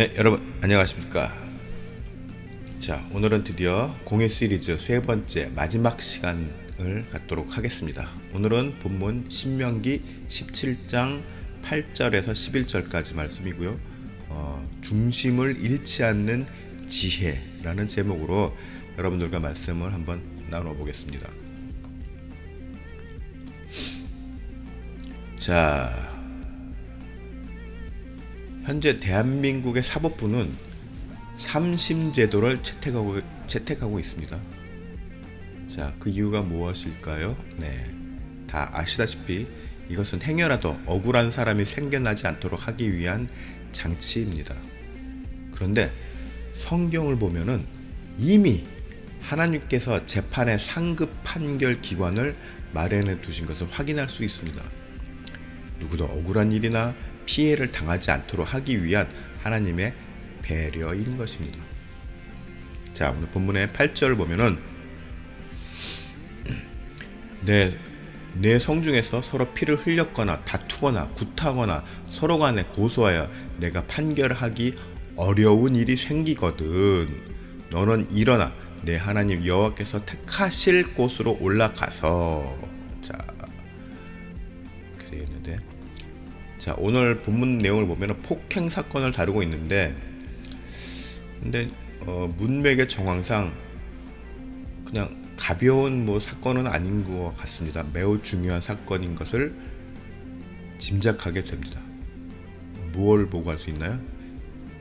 네, 여러분 안녕하십니까. 자, 오늘은 드디어 공예 시리즈 세 번째 마지막 시간을 갖도록 하겠습니다. 오늘은 본문 신명기 17장 8절에서 11절까지 말씀이고요. 중심을 잃지 않는 지혜라는 제목으로 여러분들과 말씀을 한번 나눠보겠습니다. 자, 현재 대한민국의 사법부는 삼심제도를 채택하고 있습니다. 자, 그 이유가 무엇일까요? 네, 다 아시다시피 이것은 행여라도 억울한 사람이 생겨나지 않도록 하기 위한 장치입니다. 그런데 성경을 보면은 이미 하나님께서 재판의 상급 판결 기관을 마련해 두신 것을 확인할 수 있습니다. 누구도 억울한 일이나 피해를 당하지 않도록 하기 위한 하나님의 배려인 것입니다. 자, 오늘 본문의 8절 보면은 내 성중에서 서로 피를 흘렸거나 다투거나 굿하거나 서로 간에 고소하여 내가 판결하기 어려운 일이 생기거든 너는 일어나 내 하나님 여호와께서 택하실 곳으로 올라가서. 자, 그래 있는데, 자, 오늘 본문 내용을 보면 폭행 사건을 다루고 있는데, 근데 문맥의 정황상 그냥 가벼운 사건은 아닌 것 같습니다. 매우 중요한 사건인 것을 짐작하게 됩니다. 뭘 보고 할 수 있나요?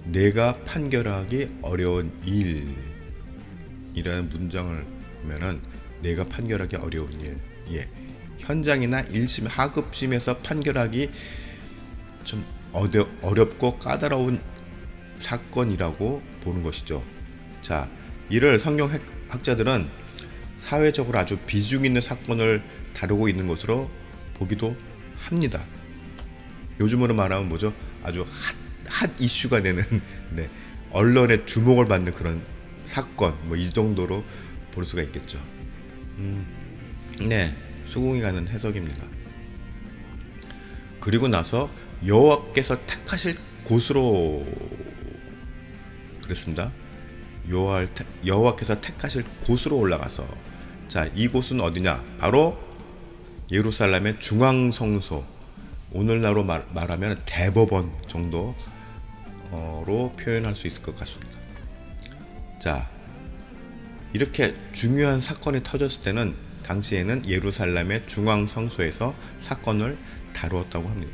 내가 판결하기 어려운 일이라는 문장을 보면은 내가 판결하기 어려운 일, 예, 현장이나 1심, 하급심에서 판결하기 좀 어렵고 까다로운 사건이라고 보는 것이죠. 자, 이를 성경학자들은 사회적으로 아주 비중 있는 사건을 다루고 있는 것으로 보기도 합니다. 요즘으로 말하면 뭐죠? 아주 핫 이슈가 되는 네, 언론의 주목을 받는 그런 사건, 이 정도로 볼 수가 있겠죠. 네, 수긍이 가는 해석입니다. 그리고 나서 여호와께서 택하실 곳으로 그랬습니다. 여호와께서 택하실 곳으로 올라가서, 자, 이곳은 어디냐? 바로 예루살렘의 중앙성소, 오늘날로 말하면 대법원 정도로 표현할 수 있을 것 같습니다. 자, 이렇게 중요한 사건이 터졌을 때는 당시에는 예루살렘의 중앙성소에서 사건을 다루었다고 합니다.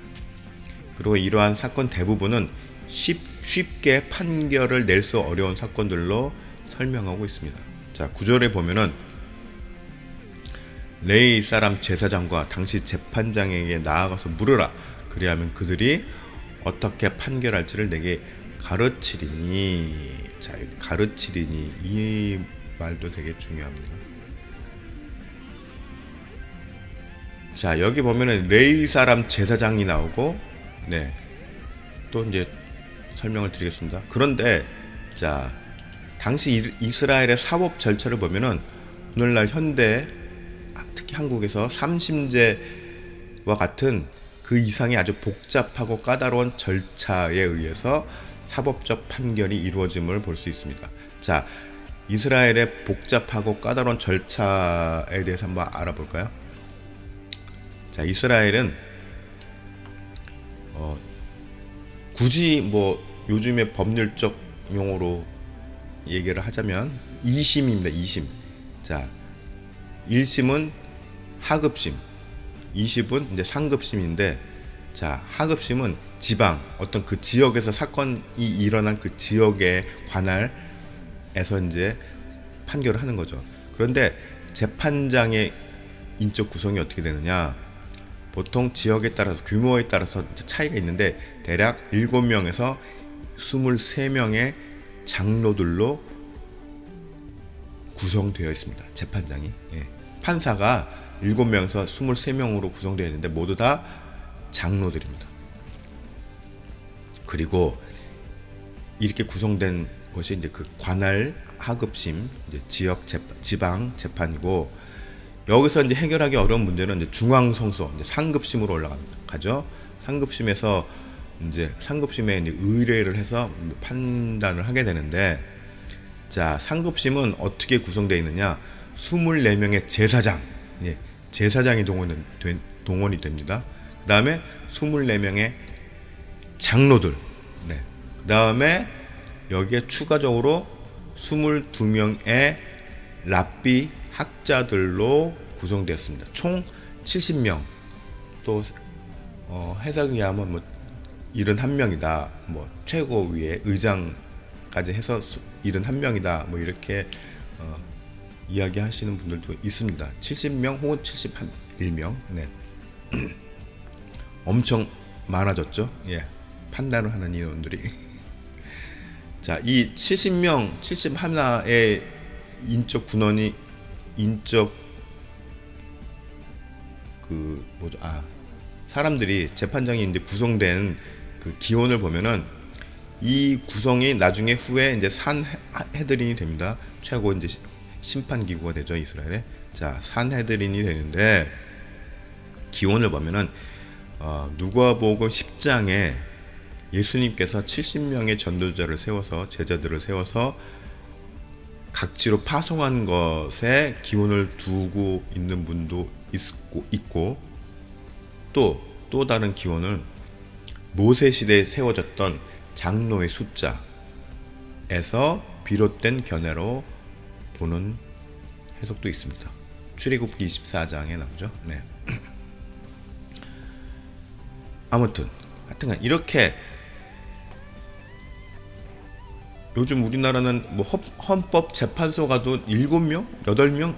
그리고 이러한 사건 대부분은 쉽게 판결을 낼 수 어려운 사건들로 설명하고 있습니다. 자, 9절에 보면은 레위 사람 제사장과 당시 재판장에게 나아가서 물으라. 그리하면 그들이 어떻게 판결할지를 내게 가르치리니. 자, 가르치리니, 이 말도 되게 중요합니다. 자, 여기 보면은 레위 사람 제사장이 나오고, 네, 또 이제 설명을 드리겠습니다. 그런데 자, 당시 이스라엘의 사법 절차를 보면은 오늘날 현대, 특히 한국에서 삼심제와 같은 그 이상의 아주 복잡하고 까다로운 절차에 의해서 사법적 판결이 이루어짐을 볼 수 있습니다. 자, 이스라엘의 복잡하고 까다로운 절차에 대해서 한번 알아볼까요? 자, 이스라엘은 굳이 요즘의 법률적 용어로 얘기를 하자면 2심입니다. 2심. 자, 1심은 하급심, 2심은 이제 상급심인데, 자, 하급심은 지방, 어떤 그 지역에서 사건이 일어난 그 지역의 관할에서 이제 판결을 하는 거죠. 그런데 재판장의 인적 구성이 어떻게 되느냐? 보통 지역에 따라서, 규모에 따라서 차이가 있는데 대략 7명에서 23명의 장로들로 구성되어 있습니다. 재판장이. 예. 판사가 7명에서 23명으로 구성되어 있는데 모두 다 장로들입니다. 그리고 이렇게 구성된 것이 이제 그 관할 하급심, 이제 지방 재판이고, 여기서 이제 해결하기 어려운 문제는 이제 중앙성소, 이제 상급심으로 올라가죠. 상급심에서 이제 상급심에 이제 의뢰를 해서 판단을 하게 되는데, 자, 상급심은 어떻게 구성되어 있느냐? 24명의 제사장, 예, 제사장이 동원이 됩니다. 그 다음에 24명의 장로들, 네. 그 다음에 여기에 추가적으로 22명의 랍비 학자들로 구성되었습니다. 총 70명. 또 해석에 의하면 뭐 71명이다. 뭐 최고위의 의장까지 해서 71명이다. 뭐 이렇게 이야기하시는 분들도 있습니다. 70명 혹은 71명. 네. 엄청 많아졌죠. 예. 판단을 하는 인원들이. 자, 이 70명, 71의 인적 군원이 사람들이 재판장이 이제 구성된 그 기원을 보면은 이 구성이 나중에 후에 이제 산헤드린이 됩니다. 최고 이제 심판 기구가 되죠, 이스라엘에. 자, 산헤드린이 되는데 기원을 보면은 누가복음 10장에 예수님께서 70명의 전도자를 세워서 제자들을 세워서 각지로 파송한 것에 기원을 두고 있는 분도 있고 또 다른 기원은 모세 시대에 세워졌던 장로의 숫자에서 비롯된 견해로 보는 해석도 있습니다. 출애굽기 24장에 나오죠. 네. 하여튼간 이렇게 요즘 우리나라는 뭐 헌법재판소 가도 7명, 8명,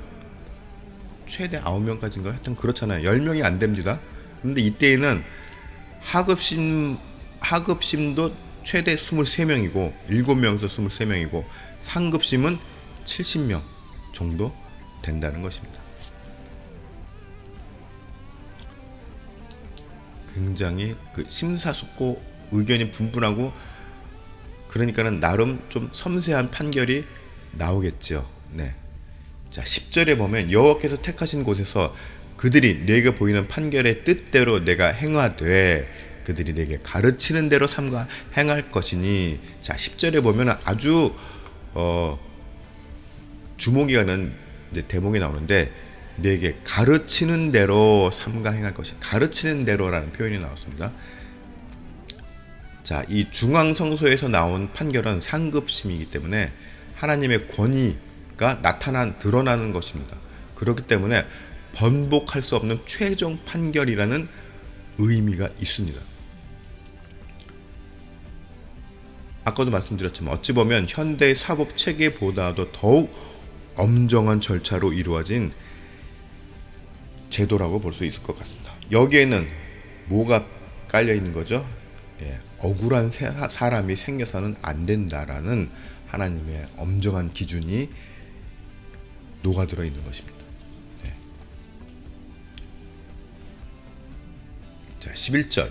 최대 9명까지인가요? 하여튼 그렇잖아요. 10명이 안 됩니다. 근데 이때에는 하급심도 최대 23명이고 7명에서 23명이고 상급심은 70명 정도 된다는 것입니다. 굉장히 그 심사숙고 의견이 분분하고 그러니까는 나름 좀 섬세한 판결이 나오겠죠. 네. 자, 10절에 보면 여호와께서 택하신 곳에서 그들이 내게 보이는 판결의 뜻대로 내가 행하되 그들이 내게 가르치는 대로 삼가 행할 것이니. 자, 10절에 보면 아주 주목이 가는 이제 대목이 나오는데 내게 가르치는 대로 삼가 행할 것이, 가르치는 대로라는 표현이 나왔습니다. 자, 이 중앙성소에서 나온 판결은 상급심이기 때문에 하나님의 권위가 드러나는 것입니다. 그렇기 때문에 번복할 수 없는 최종 판결이라는 의미가 있습니다. 아까도 말씀드렸지만 어찌 보면 현대의 사법 체계보다도 더욱 엄정한 절차로 이루어진 제도라고 볼 수 있을 것 같습니다. 여기에는 뭐가 깔려 있는 거죠? 예, 억울한 사람이 생겨서는 안 된다라는 하나님의 엄정한 기준이 녹아들어 있는 것입니다. 예. 자, 11절.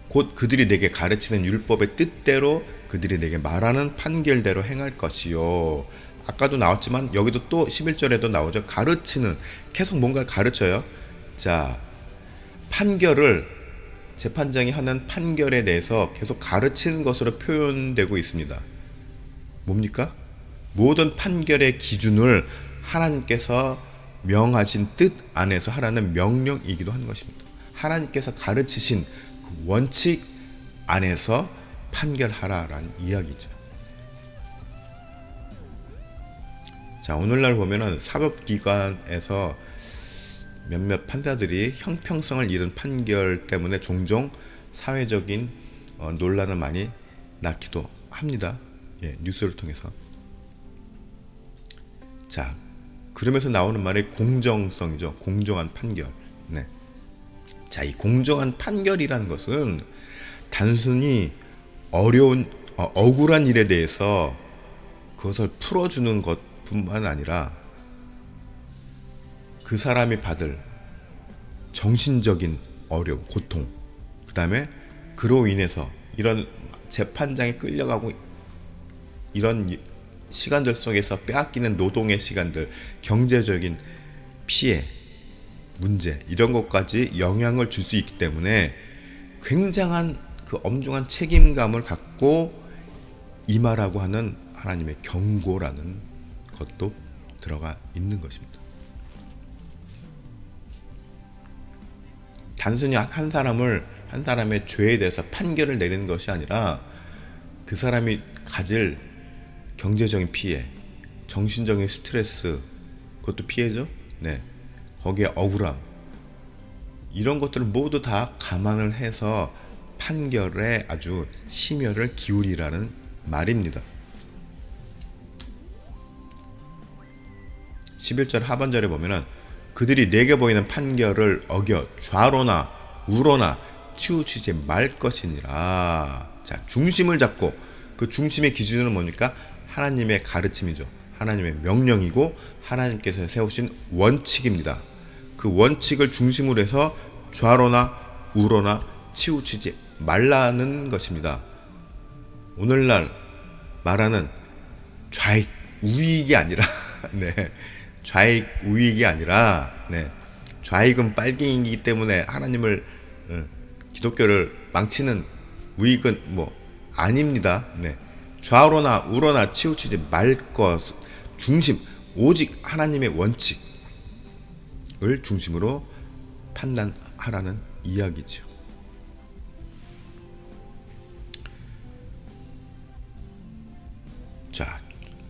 곧 그들이 내게 가르치는 율법의 뜻대로 그들이 내게 말하는 판결대로 행할 것이요. 아까도 나왔지만 여기도 또 11절에도 나오죠. 가르치는, 계속 뭔가를 가르쳐요. 자, 판결을 재판장이 하는 판결에 대해서 계속 가르치는 것으로 표현되고 있습니다. 뭡니까? 모든 판결의 기준을 하나님께서 명하신 뜻 안에서 하라는 명령이기도 한 것입니다. 하나님께서 가르치신 그 원칙 안에서 판결하라라는 이야기죠. 자, 오늘날 보면은 사법기관에서 몇몇 판사들이 형평성을 잃은 판결 때문에 종종 사회적인 논란을 많이 낳기도 합니다. 예, 뉴스를 통해서. 자, 그러면서 나오는 말이 공정성이죠. 공정한 판결. 네. 자, 이 공정한 판결이라는 것은 단순히 억울한 일에 대해서 그것을 풀어주는 것뿐만 아니라 그 사람이 받을 정신적인 어려움, 고통, 그 다음에 그로 인해서 이런 재판장에 끌려가고 이런 시간들 속에서 빼앗기는 노동의 시간들, 경제적인 피해, 문제, 이런 것까지 영향을 줄 수 있기 때문에 굉장한 그 엄중한 책임감을 갖고 임하라고 하는 하나님의 경고라는 것도 들어가 있는 것입니다. 단순히 한 사람의 죄에 대해서 판결을 내리는 것이 아니라 그 사람이 가질 경제적인 피해, 정신적인 스트레스, 그것도 피해죠. 네, 거기에 억울함, 이런 것들을 모두 다 감안을 해서 판결에 아주 심혈을 기울이라는 말입니다. 11절 하반절에 보면은 그들이 내게 보이는 판결을 어겨 좌로나 우로나 치우치지 말 것이니라. 자, 중심을 잡고, 그 중심의 기준은 뭡니까? 하나님의 가르침이죠. 하나님의 명령이고 하나님께서 세우신 원칙입니다. 그 원칙을 중심으로 해서 좌로나 우로나 치우치지 말라는 것입니다. 오늘날 말하는 좌익 우익이 아니라 네, 좌익 우익이 아니라 네, 좌익은 빨갱이기 때문에 하나님을 기독교를 망치는, 우익은 뭐 아닙니다. 네, 좌로나 우로나 치우치지 말 것, 중심 오직 하나님의 원칙을 중심으로 판단하라는 이야기죠. 자,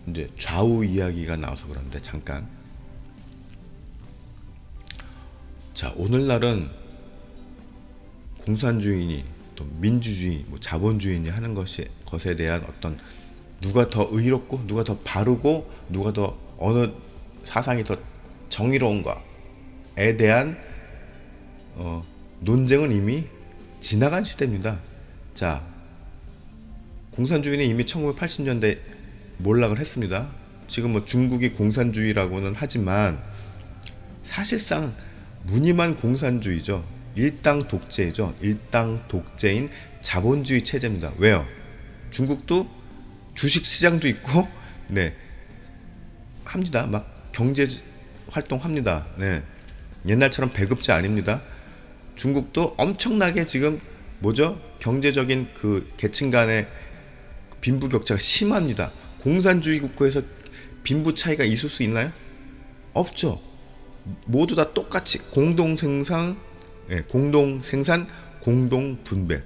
이제 좌우 이야기가 나와서 그런데 잠깐. 자, 오늘날은 공산주의니 또 민주주의, 뭐 자본주의니 하는 것에 대한 어떤 누가 더 의롭고 누가 더 바르고 누가 더 어느 사상이 더 정의로운가에 대한 논쟁은 이미 지나간 시대입니다. 자, 공산주의는 이미 1980년대 몰락을 했습니다. 지금 뭐 중국이 공산주의라고는 하지만 사실상 무늬만 공산주의죠. 일당 독재죠. 일당 독재인 자본주의 체제입니다. 왜요? 중국도 주식 시장도 있고, 네, 합니다. 막 경제 활동합니다. 네, 옛날처럼 배급제 아닙니다. 중국도 엄청나게 지금 뭐죠? 경제적인 그 계층 간의 빈부 격차가 심합니다. 공산주의 국가에서 빈부 차이가 있을 수 있나요? 없죠. 모두 다 똑같이 공동 생산, 공동 분배,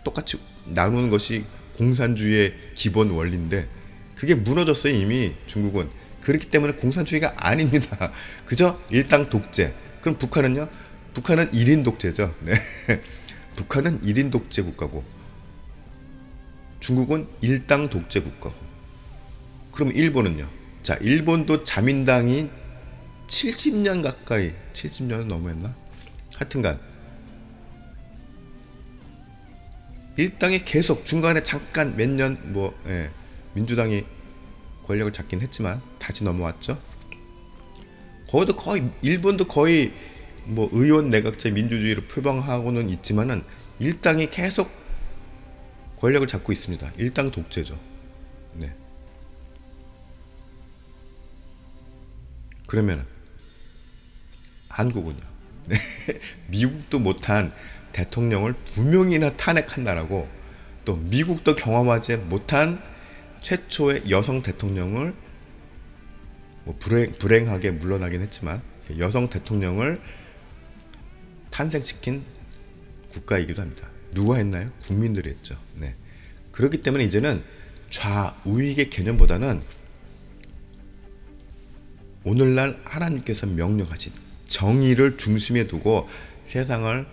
똑같이 나누는 것이 공산주의의 기본 원리인데 그게 무너졌어요. 이미 중국은. 그렇기 때문에 공산주의가 아닙니다. 그저 일당 독재. 그럼 북한은요? 북한은 1인 독재죠. 네. 북한은 1인 독재 국가고 중국은 일당 독재 국가고. 그럼 일본은요? 자, 일본도 자민당이 70년 가까이, 70년은 너무했나? 하여튼간 일당이 계속 중간에 잠깐 몇 년 민주당이 권력을 잡긴 했지만 다시 넘어왔죠. 거기도 거의, 일본도 거의 뭐 의원 내각제 민주주의를 표방하고는 있지만은 일당이 계속 권력을 잡고 있습니다. 일당 독재죠. 네. 그러면 한국은요? 네. 미국도 못한 대통령을 2명이나 탄핵한 나라고, 또 미국도 경험하지 못한 최초의 여성 대통령을 뭐 불행하게 물러나긴 했지만 여성 대통령을 탄생시킨 국가이기도 합니다. 누가 했나요? 국민들이 했죠. 네. 그렇기 때문에 이제는 좌우익의 개념보다는 오늘날 하나님께서 명령하신 정의를 중심에 두고 세상을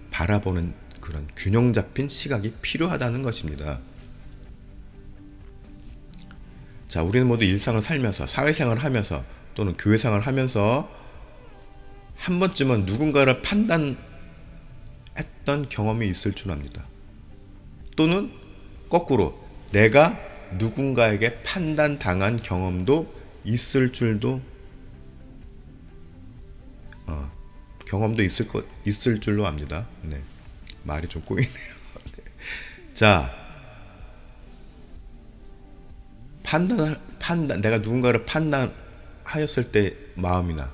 바라보는 그런 균형 잡힌 시각이 필요하다는 것입니다. 자, 우리는 모두 일상을 살면서, 사회생활을 하면서 또는 교회생활을 하면서 한 번쯤은 누군가를 판단했던 경험이 있을 줄 압니다. 또는 거꾸로 내가 누군가에게 판단당한 경험도 있을 줄도 있을 줄로 압니다. 네, 말이 좀 꼬이네요. 네. 자, 판단, 내가 누군가를 판단하였을 때 마음이나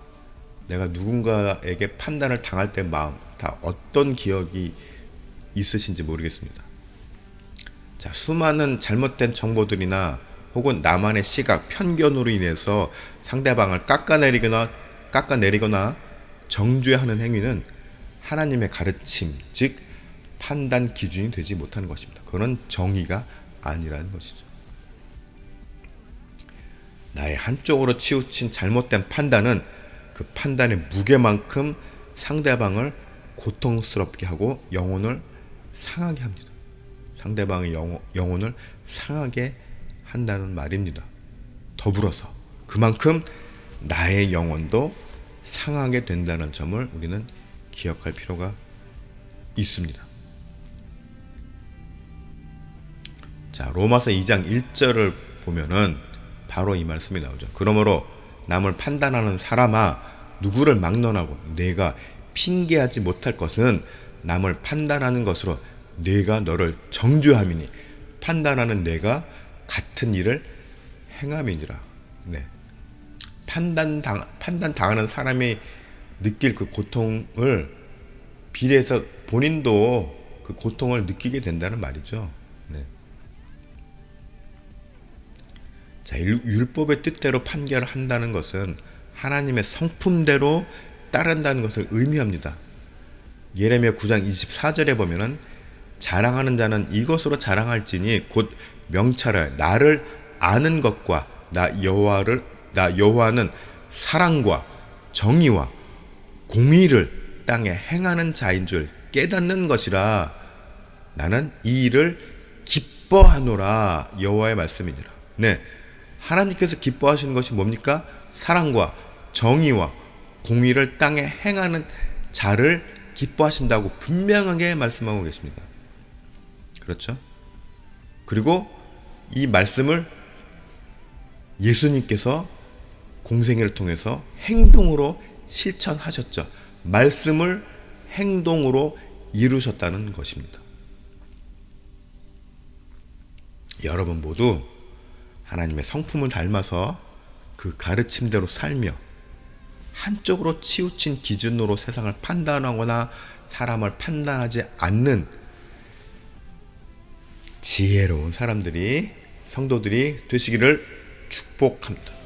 내가 누군가에게 판단을 당할 때 마음, 다 어떤 기억이 있으신지 모르겠습니다. 자, 수많은 잘못된 정보들이나 혹은 나만의 시각, 편견으로 인해서 상대방을 깎아내리거나 정죄하는 행위는 하나님의 가르침, 즉 판단 기준이 되지 못하는 것입니다. 그건 정의가 아니라는 것이죠. 나의 한쪽으로 치우친 잘못된 판단은 그 판단의 무게만큼 상대방을 고통스럽게 하고 영혼을 상하게 합니다. 상대방의 영혼을 상하게 한다는 말입니다. 더불어서 그만큼 나의 영혼도 상하게 된다는 점을 우리는 기억할 필요가 있습니다. 자, 로마서 2장 1절을 보면은 바로 이 말씀이 나오죠. 그러므로 남을 판단하는 사람아, 누구를 막론하고 내가 핑계하지 못할 것은 남을 판단하는 것으로 내가 너를 정죄함이니 판단하는 내가 같은 일을 행함이니라. 네. 판단당하는 사람이 느낄 그 고통을 비례해서 본인도 그 고통을 느끼게 된다는 말이죠. 네. 자, 율법의 뜻대로 판결한다는 것은 하나님의 성품대로 따른다는 것을 의미합니다. 예레미야 9장 24절에 보면은 자랑하는 자는 이것으로 자랑할지니 곧 명찰하여 나를 아는 것과 나 여호와는 사랑과 정의와 공의를 땅에 행하는 자인 줄 깨닫는 것이라. 나는 이 일을 기뻐하노라. 여호와의 말씀이니라. 네, 하나님께서 기뻐하시는 것이 뭡니까? 사랑과 정의와 공의를 땅에 행하는 자를 기뻐하신다고 분명하게 말씀하고 계십니다. 그렇죠? 그리고 이 말씀을 예수님께서 공생애를 통해서 행동으로 실천하셨죠. 말씀을 행동으로 이루셨다는 것입니다. 여러분 모두 하나님의 성품을 닮아서 그 가르침대로 살며 한쪽으로 치우친 기준으로 세상을 판단하거나 사람을 판단하지 않는 지혜로운 사람들이, 성도들이 되시기를 축복합니다.